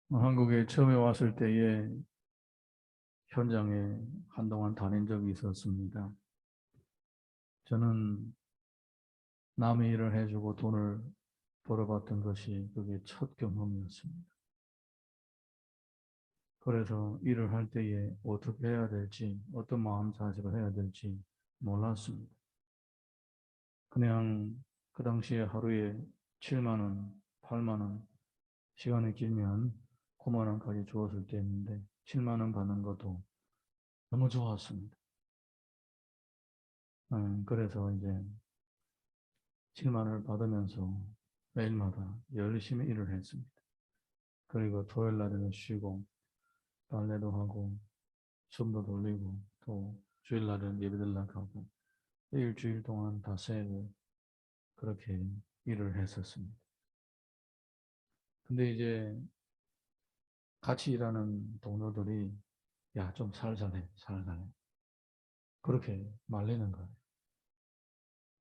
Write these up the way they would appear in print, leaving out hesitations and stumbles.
한국에 처음에 왔을 때에 현장에 한동안 다닌 적이 있었습니다. 저는 남의 일을 해주고 돈을 벌어봤던 것이 그게 첫 경험이었습니다. 그래서 일을 할 때에 어떻게 해야 될지, 어떤 마음 자세로 해야 될지 몰랐습니다. 그냥 그 당시에 하루에 7만 원, 8만 원, 시간이 길면 9만 원까지 주었을 때였는데 7만 원 받는 것도 너무 좋았습니다. 그래서 이제 7만 원을 받으면서 매일마다 열심히 일을 했습니다. 그리고 토요일 날에는 쉬고 빨래도 하고 숨도 돌리고 또 주일 날은 예배드리러 가고 일주일 동안 닷새를 그렇게 일을 했었습니다. 근데 이제 같이 일하는 동료들이 야, 좀 살살해, 살살해. 그렇게 말리는 거예요.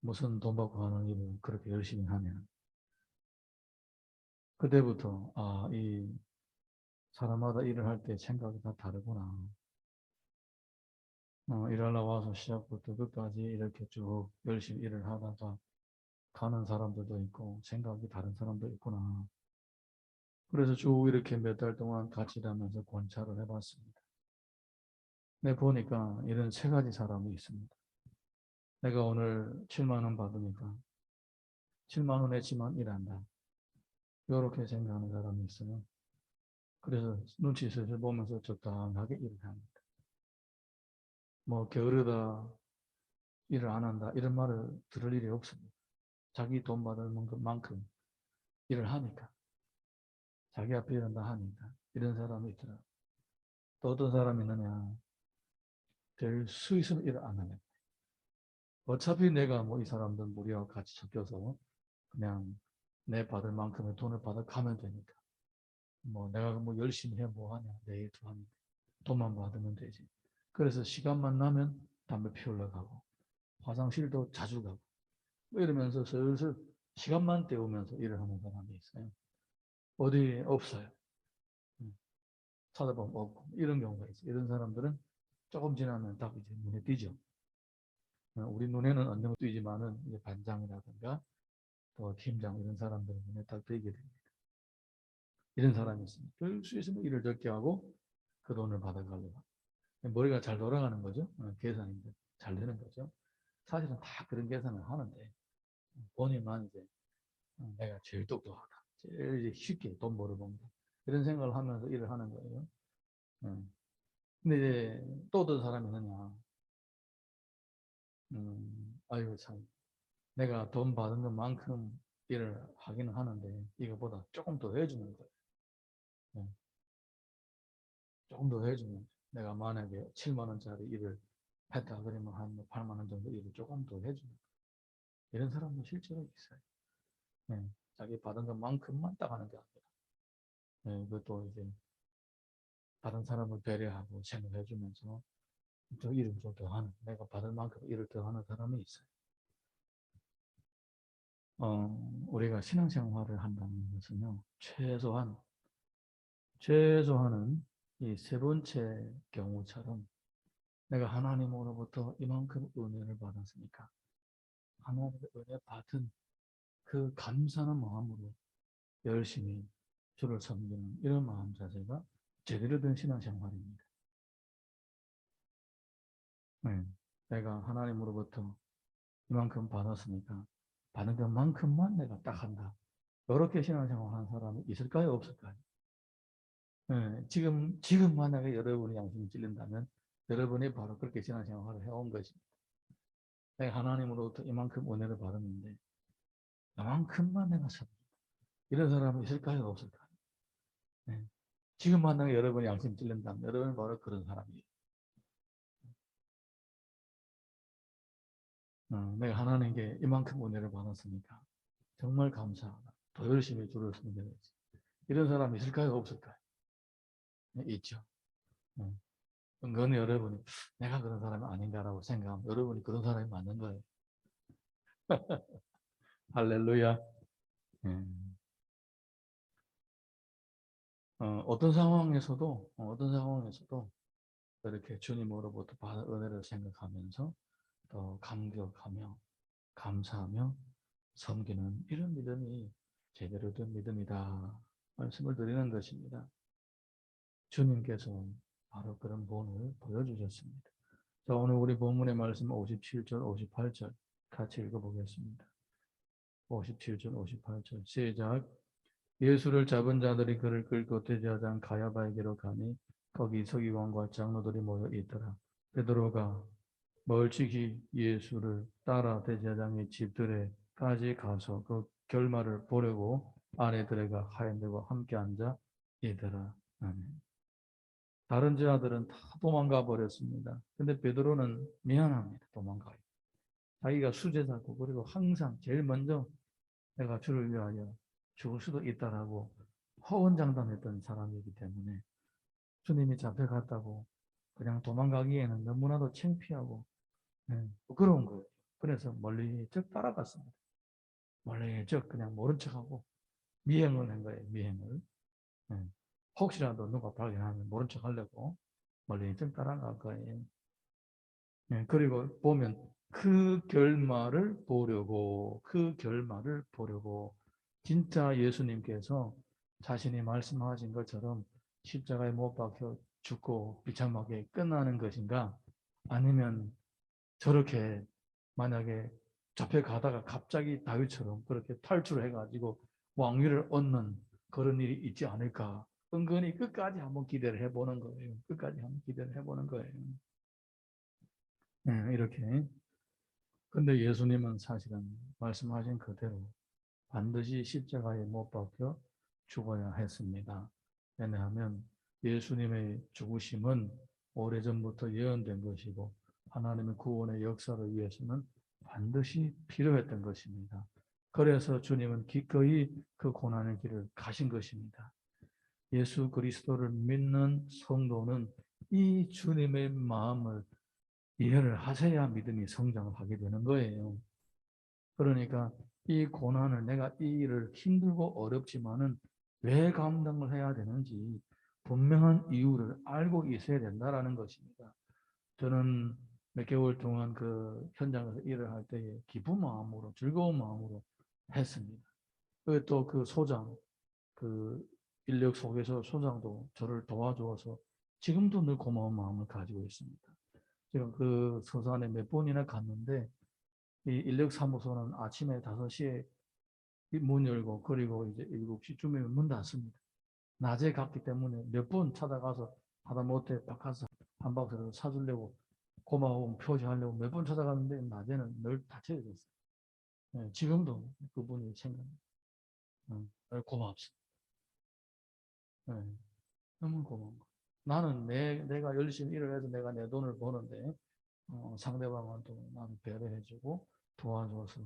무슨 돈 받고 하는 일을 그렇게 열심히 하면. 그때부터, 아, 이 사람마다 일을 할 때 생각이 다 다르구나. 일하러 와서 시작부터 끝까지 이렇게 쭉 열심히 일을 하다가 가는 사람들도 있고 생각이 다른 사람도 있구나. 그래서 쭉 이렇게 몇 달 동안 같이 일하면서 관찰을 해봤습니다. 내 보니까 이런 세 가지 사람이 있습니다. 내가 오늘 7만 원 받으니까 7만 원 했지만 일한다. 이렇게 생각하는 사람이 있어요. 그래서 눈치 슬슬 보면서 적당하게 일을 합니다. 뭐 게으르다, 일을 안 한다 이런 말을 들을 일이 없습니다. 자기 돈 받는 것만큼 일을 하니까. 자기 앞에 일한다 하니까. 이런 사람이 있더라고요. 또 어떤 사람이 있느냐. 별 수 있으면 일을 안 하네. 어차피 내가 뭐 이 사람들 무리하고 같이 섞여서 그냥 내 받을 만큼의 돈을 받아 가면 되니까. 뭐 내가 뭐 열심히 해 뭐 하냐. 내 일도 하는데. 돈만 받으면 되지. 그래서 시간만 나면 담배 피우러 가고 화장실도 자주 가고 뭐 이러면서 슬슬 시간만 때우면서 일을 하는 사람이 있어요. 어디 없어요. 찾아보면 없고 이런 경우가 있어요. 이런 사람들은 조금 지나면 딱 이제 눈에 띄죠. 우리 눈에는 언능 띄지만은 이제 반장이라든가 또 팀장 이런 사람들 눈에 딱 띄게 됩니다. 이런 사람이 있습니다. 별 수 있으면 일을 적게 하고 그 돈을 받아가려고. 머리가 잘 돌아가는 거죠. 계산이 잘 되는 거죠. 사실은 다 그런 계산을 하는데 본인만 이제 내가 제일 똑똑하다. 제일 쉽게 돈 벌어본다. 이런 생각을 하면서 일을 하는 거예요. 근데 이제 또 어떤 사람이 있느냐. 아이고 참. 내가 돈 받은 것만큼 일을 하기는 하는데 이거보다 조금 더 해주는 거예요. 네. 조금 더 해주면 내가 만약에 7만 원짜리 일을 했다 그러면 한 8만 원 정도 일을 조금 더 해주는 거예요. 이런 사람도 실제로 있어요. 네. 자기 받은 것만큼만 딱 하는 게 아니라 네. 그것도 이제 다른 사람을 배려하고 생각해주면서 더 일을 좀 더 하는 내가 받을 만큼 일을 더 하는 사람이 있어요. 우리가 신앙생활을 한다는 것은요, 최소한은 이 세 번째 경우처럼 내가 하나님으로부터 이만큼 은혜를 받았으니까 하나님의 은혜 받은 그 감사하는 마음으로 열심히 주를 섬기는 이런 마음 자세가 제대로 된 신앙생활입니다. 네. 내가 하나님으로부터 이만큼 받았으니까 받은 것만큼만 내가 딱 한다. 이렇게 신앙생활 하는 사람이 있을까요? 없을까요? 네. 지금 만약에 여러분이 양심이 찔린다면 여러분이 바로 그렇게 신앙생활을 해온 것입니다. 내가 하나님으로부터 이만큼 은혜를 받았는데 이만큼만 내가 참 이런 사람이 있을까요? 없을까요? 네. 지금 만약에 여러분이 양심 찔린다면 여러분이 바로 그런 사람이에요. 내가 하나님께 이만큼 은혜를 받았으니까 정말 감사하다. 더 열심히 주를 섬겨야지. 이런 사람이 있을까요? 없을까요? 네, 있죠. 은근히 여러분이 내가 그런 사람이 아닌가라고 생각하면 여러분이 그런 사람이 맞는 거예요. 할렐루야. 예. 어떤 상황에서도 이렇게 주님으로부터 받은 은혜를 생각하면서 또 감격하며 감사하며 섬기는 이런 믿음이 제대로 된 믿음이다 말씀을 드리는 것입니다. 주님께서 바로 그런 본을 보여주셨습니다. 자, 오늘 우리 본문의 말씀 57절, 58절 같이 읽어보겠습니다. 57절, 58절 시작. 예수를 잡은 자들이 그를 끌고 대제사장 가야바에게로 가니 거기 서기관과 장로들이 모여 있더라. 베드로가 멀찍이 예수를 따라 대제사장의 집들에까지 가서 그 결말을 보려고 안에 들어가 하인들과 함께 앉아 있더라. 아멘. 다른 제자들은 다 도망가 버렸습니다. 근데 베드로는 미안합니다. 도망가요. 자기가 수제자고 그리고 항상 제일 먼저 내가 주를 위하여 죽을 수도 있다라고 호언장담했던 사람이기 때문에 주님이 잡혀갔다고 그냥 도망가기에는 너무나도 창피하고 부끄러운 거예요. 그래서 멀리 쭉 따라갔습니다. 멀리 쭉 그냥 모른 척하고 미행을 한 거예요. 미행을. 혹시라도 누가 발견하면 모른 척 하려고 멀리 쭉 따라갈 거예요. 그리고 보면 그 결말을 보려고 진짜 예수님께서 자신이 말씀하신 것처럼 십자가에 못 박혀 죽고 비참하게 끝나는 것인가? 아니면 저렇게 만약에 잡혀가다가 갑자기 다윗처럼 그렇게 탈출해가지고 왕위를 얻는 그런 일이 있지 않을까? 은근히 끝까지 한번 기대를 해보는 거예요. 끝까지 한번 기대를 해보는 거예요. 이렇게. 근데 예수님은 사실은 말씀하신 그대로 반드시 십자가에 못 박혀 죽어야 했습니다. 왜냐하면 예수님의 죽으심은 오래전부터 예언된 것이고 하나님의 구원의 역사를 위해서는 반드시 필요했던 것입니다. 그래서 주님은 기꺼이 그 고난의 길을 가신 것입니다. 예수 그리스도를 믿는 성도는 이 주님의 마음을 이해를 하셔야 믿음이 성장을 하게 되는 거예요. 그러니까 이 고난을 내가 이 일을 힘들고 어렵지만은 왜 감당을 해야 되는지 분명한 이유를 알고 있어야 된다라는 것입니다. 저는 몇 개월 동안 그 현장에서 일을 할 때에 기쁜 마음으로 즐거운 마음으로 했습니다. 또 그 소장, 그 인력 속에서 소장도 저를 도와주어서 지금도 늘 고마운 마음을 가지고 있습니다. 지금 그 서산에 몇 번이나 갔는데 이 인력사무소는 아침에 5시에 문 열고 그리고 이제 7시쯤에 문 닫습니다. 낮에 갔기 때문에 몇 번 찾아가서 하다못해 바카스 한 박스를 사주려고 고마움 표시하려고 몇 번 찾아갔는데 낮에는 늘 닫혀져 있어요. 네, 지금도 그분이 생각나요. 고맙습니다. 네, 너무 고마운 거. 나는 내가 열심히 일을 해서 내가 내 돈을 버는데 상대방은 또 나를 배려해주고 도와줘서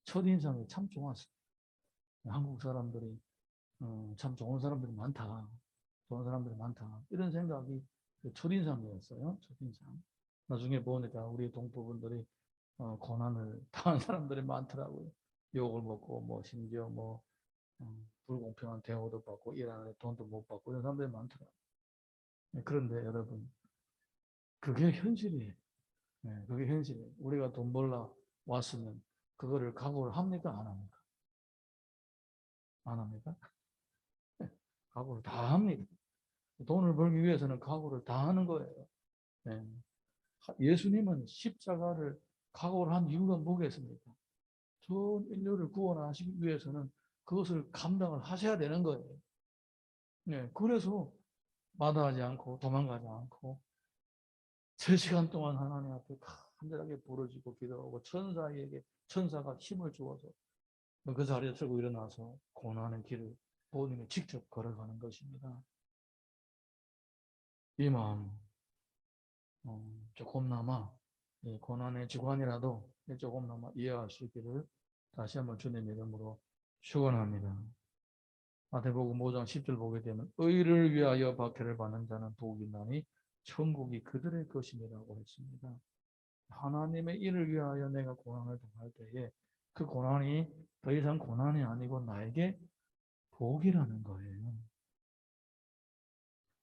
첫인상이 참 좋았어요. 한국 사람들이 참 좋은 사람들이 많다. 좋은 사람들이 많다. 이런 생각이 그 첫인상이었어요. 첫인상. 나중에 보니까 우리 동포분들이 고난을 당한 사람들이 많더라고요. 욕을 먹고 뭐 심지어 뭐 불공평한 대우도 받고 일하는데 돈도 못 받고 이런 사람들이 많더라고요. 그런데 여러분 그게 현실이에요. 네, 그게 현실이에요. 우리가 돈 벌러 왔으면 그거를 각오를 합니까? 안 합니까? 안 합니까? 각오를 다 합니다. 돈을 벌기 위해서는 각오를 다 하는 거예요. 네. 예수님은 십자가를 각오를 한 이유가 뭐겠습니까? 전 인류를 구원하시기 위해서는 그것을 감당을 하셔야 되는 거예요. 네. 그래서 마다하지 않고 도망가지 않고 3시간 동안 하나님 앞에 간절하게 부르짖고 기도하고 천사가 힘을 주어서 그 자리에 서고 일어나서 고난의 길을 본인이 직접 걸어가는 것입니다. 이 마음 조금나마 고난의 주관이라도 조금나마 이해할 수 있기를 다시 한번 주님 이름으로 축원합니다. 마태복음 5장 10절 보게 되면 의를 위하여 박해를 받는 자는 복이 나니 천국이 그들의 것임이라고 했습니다. 하나님의 일을 위하여 내가 고난을 당할 때에 그 고난이 더 이상 고난이 아니고 나에게 복이라는 거예요.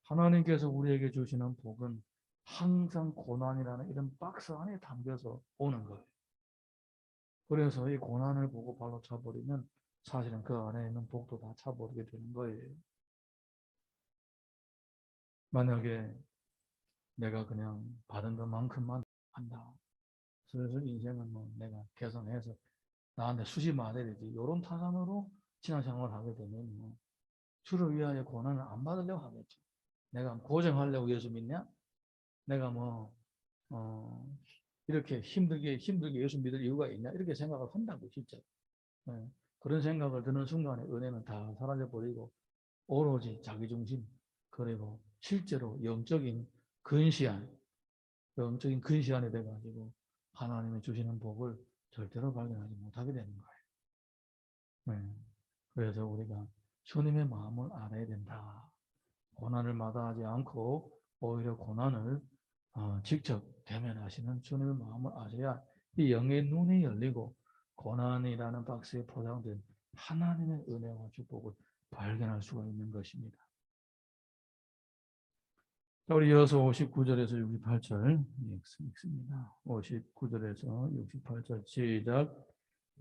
하나님께서 우리에게 주시는 복은 항상 고난이라는 이런 박스 안에 담겨서 오는 거예요. 그래서 이 고난을 보고 발로 차버리면 사실은 그 안에 있는 복도 다 차버리게 되는 거예요. 만약에 내가 그냥 받은 것만큼만 한다. 그래서 인생은 뭐 내가 개선해서 나한테 수지 맞아야 되지. 이런 타산으로 신앙생활을 하게 되면 뭐 주를 위하여 고난을 안 받으려고 하겠죠. 내가 고생하려고 예수 믿냐? 내가 뭐 이렇게 힘들게 예수 믿을 이유가 있냐? 이렇게 생각을 한다고 진짜. 네. 그런 생각을 드는 순간에 은혜는 다 사라져 버리고 오로지 자기중심 그리고 실제로 근시안, 영적인 근시안이 돼가지고 하나님이 주시는 복을 절대로 발견하지 못하게 되는 거예요. 네. 그래서 우리가 주님의 마음을 알아야 된다. 고난을 마다하지 않고 오히려 고난을 직접 대면하시는 주님의 마음을 아셔야 이 영의 눈이 열리고 고난이라는 박스에 포장된 하나님의 은혜와 축복을 발견할 수가 있는 것입니다. 자, 우리 이어서 59절에서 68절 읽습니다. 59절에서 68절 시작.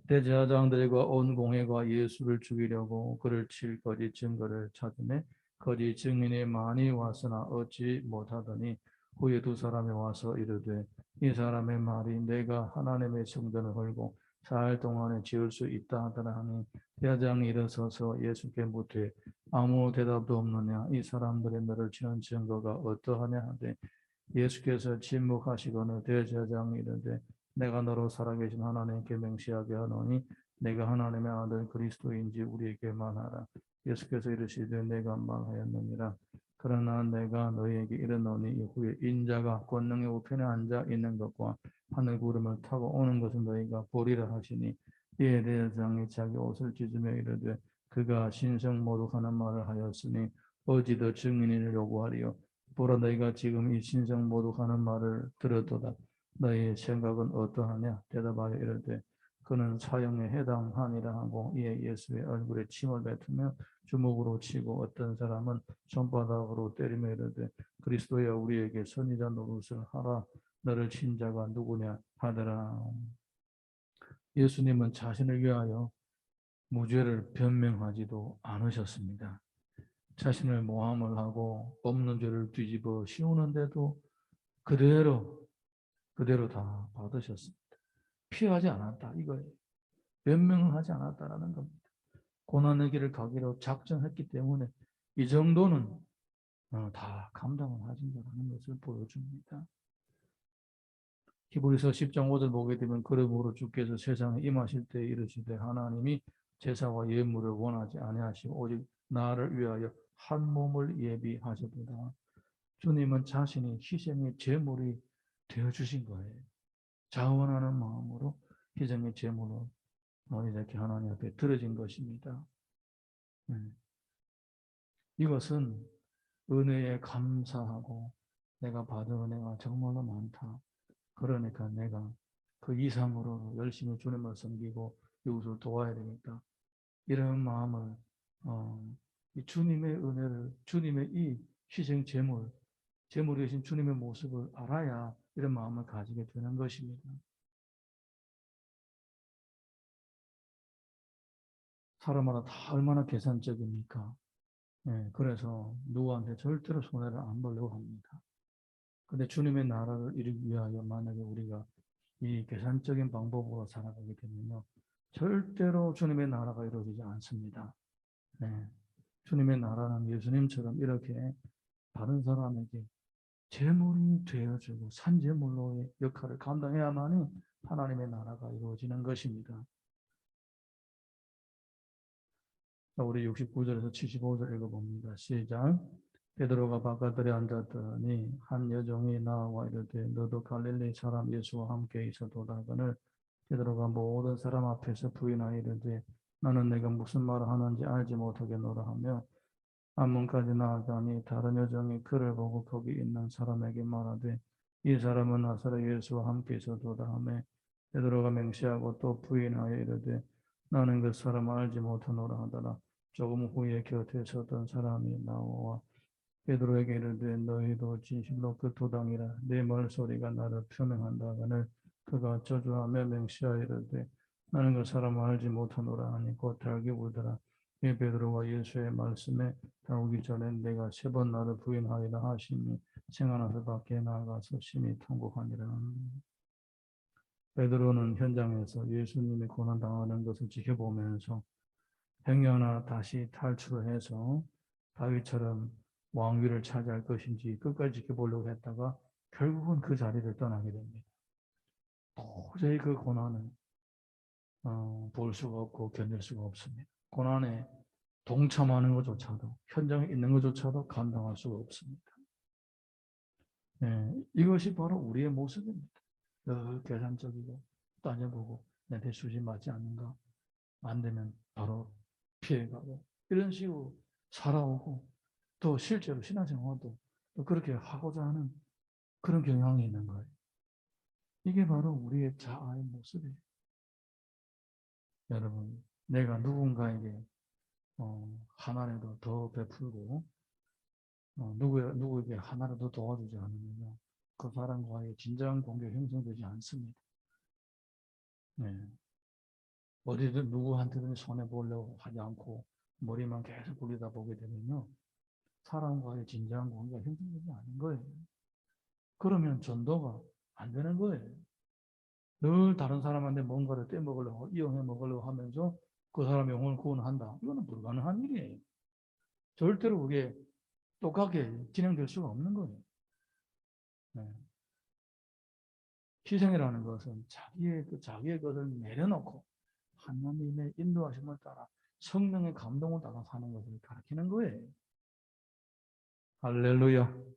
대제사장들과 온 공회가 예수를 죽이려고 그를 칠 거짓 증거를 찾으매 거짓 증인이 많이 왔으나 얻지 못하더니 후에 두 사람이 와서 이르되 이 사람의 말이 내가 하나님의 성전을 헐고 4일 동안에 지을 수 있다 하더라 하니 대제사장이 일어서서 예수께 묻되 아무 대답도 없느냐 이 사람들의 너를 치는 증거가 어떠하냐 하되 예수께서 침묵하시거늘 대제사장이 이르되 내가 너로 살아계신 하나님께 맹세하게 하노니 내가 하나님의 아들 그리스도인지 우리에게 말하라. 예수께서 이르시되 내가 말하였느니라. 그러나 내가 너희에게 이르노니 이후에 인자가 권능의 우편에 앉아 있는 것과 하늘 구름을 타고 오는 것을 너희가 보리라 하시니 이에 대제사장이 자기 옷을 찢으며 이르되 그가 신성 모독하는 말을 하였으니 어찌 더 증인을 요구하리요. 보라 너희가 지금 이 신성 모독하는 말을 들었도다. 너희의 생각은 어떠하냐? 대답하여 이르되 그는 사형에 해당하니라 하고 이에 예수의 얼굴에 침을 뱉으며 주먹으로 치고 어떤 사람은 손바닥으로 때리며 이르되 그리스도여 우리에게 선지자 노릇을 하라. 너를 친 자가 누구냐 하더라. 예수님은 자신을 위하여 무죄를 변명하지도 않으셨습니다. 자신을 모함을 하고 없는 죄를 뒤집어 씌우는데도 그대로 다 받으셨습니다. 피하지 않았다 이거예요. 변명을 하지 않았다라는 겁니다. 고난의 길을 가기로 작정했기 때문에 이 정도는 다 감당을 하신다는 것을 보여줍니다. 히브리서 10장 5절 보게 되면 그러므로 주께서 세상에 임하실 때 이르시되 하나님이 제사와 예물을 원하지 아니하시고 오직 나를 위하여 한 몸을 예비하셨도다. 주님은 자신이 희생의 제물이 되어주신 거예요. 자원하는 마음으로 희생의 제물로 이렇게 하나님 앞에 드려진 것입니다. 이것은 은혜에 감사하고 내가 받은 은혜가 정말로 많다. 그러니까 내가 그 이상으로 열심히 주님을 섬기고 이웃을 도와야 되니까 이런 마음을 이 주님의 은혜를 주님의 이 희생 제물이 되신 주님의 모습을 알아야 이런 마음을 가지게 되는 것입니다. 사람마다 다 얼마나 계산적입니까? 네, 그래서 누구한테 절대로 손해를 안 보려고 합니다. 근데 주님의 나라를 이루기 위하여 만약에 우리가 이 계산적인 방법으로 살아가게 되면요. 절대로 주님의 나라가 이루어지지 않습니다. 네. 주님의 나라는 예수님처럼 이렇게 다른 사람에게 제물이 되어주고 산제물로의 역할을 감당해야만이 하나님의 나라가 이루어지는 것입니다. 우리 69절에서 75절 읽어봅니다. 시작. 베드로가 바깥들에 앉았더니 한 여종이 나와 이르되 너도 갈릴리 사람 예수와 함께 있어도다 하거늘 베드로가 모든 사람 앞에서 부인하여 이르되 나는 내가 무슨 말을 하는지 알지 못하겠노라 하며 안문까지 나아가니 다른 여종이 그를 보고 거기 있는 사람에게 말하되 이 사람은 나사렛 예수와 함께 있어도다 하며 베드로가 맹세하고 또 부인하여 이르되 나는 그 사람을 알지 못하노라 하더라. 조금 후에 곁에 서던 사람이 나와 베드로에게 이르되 너희도 진실로 그 도당이라 내 말소리가 나를 표명한다거늘 그가 저주하며 맹시하여 이르되 나는 그 사람을 알지 못하노라 하니 곧 달기 울더라. 이 베드로가 예수의 말씀에 나오기 전에 내가 3번 나를 부인하리라 하시니 생각나서 밖에 나가서 심히 통곡하니라. 베드로는 현장에서 예수님이 고난당하는 것을 지켜보면서 행여나 다시 탈출을 해서 다윗처럼 왕위를 차지할 것인지 끝까지 지켜보려고 했다가 결국은 그 자리를 떠나게 됩니다. 도저히 그 고난을 볼 수가 없고 견딜 수가 없습니다. 고난에 동참하는 것조차도 현장에 있는 것조차도 감당할 수가 없습니다. 네, 이것이 바로 우리의 모습입니다. 계산적이고 따져보고 내한테 수지 맞지 않는가 안 되면 바로 피해가고 이런 식으로 살아오고 또 실제로 신앙생활도 또 그렇게 하고자 하는 그런 경향이 있는 거예요. 이게 바로 우리의 자아의 모습이에요. 여러분, 내가 누군가에게 하나라도 더 베풀고 누구에게 하나라도 도와주지 않으면 그 사람과의 진정한 관계가 형성되지 않습니다. 네. 어디든 누구한테든 손해보려고 하지 않고 머리만 계속 굴리다 보게 되면요. 사람과의 진정한 관계가 형성되지 않는 거예요. 그러면 전도가 안 되는 거예요. 늘 다른 사람한테 뭔가를 떼먹으려고, 이용해 먹으려고 하면서 그 사람의 영혼을 구원한다. 이거는 불가능한 일이에요. 절대로 그게 똑같게 진행될 수가 없는 거예요. 네. 희생이라는 것은 자기의 것을 내려놓고 하나님의 인도하심을 따라 성령의 감동을 따라 사는 것을 가르치는 거예요. 할렐루야.